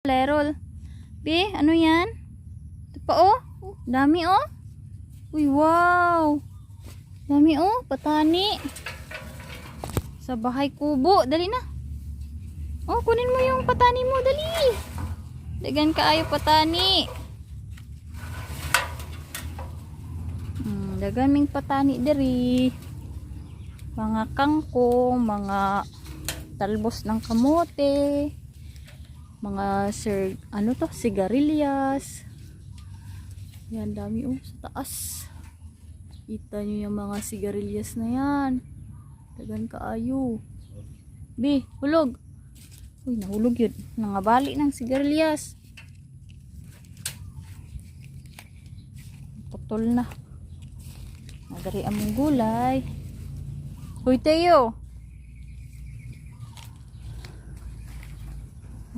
Flerol. Be, ano yan? Ito pa oh. Dami oh. Uy, wow. Dami oh, patani. Sa bahay kubo. Dali na. Oh, kunin mo yung patani mo. Dali. Dagan kaayo patani. Dagan ming patani diri. Mga kangkong, mga talbos ng kamote, mga sigarilyas. Yan, dami oh, sa taas. Kita nyo yung mga sigarilyas na yan. Dagan kaayo. Be, hulog. Uy, nahulog yun. Nangabali ng sigarilyas. Putol na. Nagari among gulay. Uy, Teo.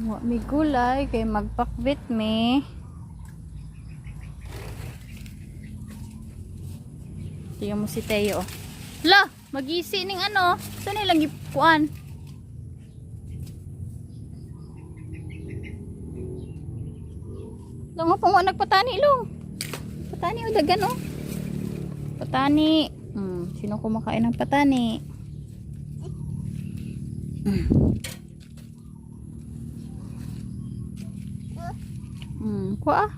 May gulay kay magpakbit me. Tingnan mo si Teo. La, magisi ning ano? Saan nilang ipuan? Lang pa mo nagpatani long. Patani o dagan oh. Patani. Sino kumakain ng patani? Kuha ah.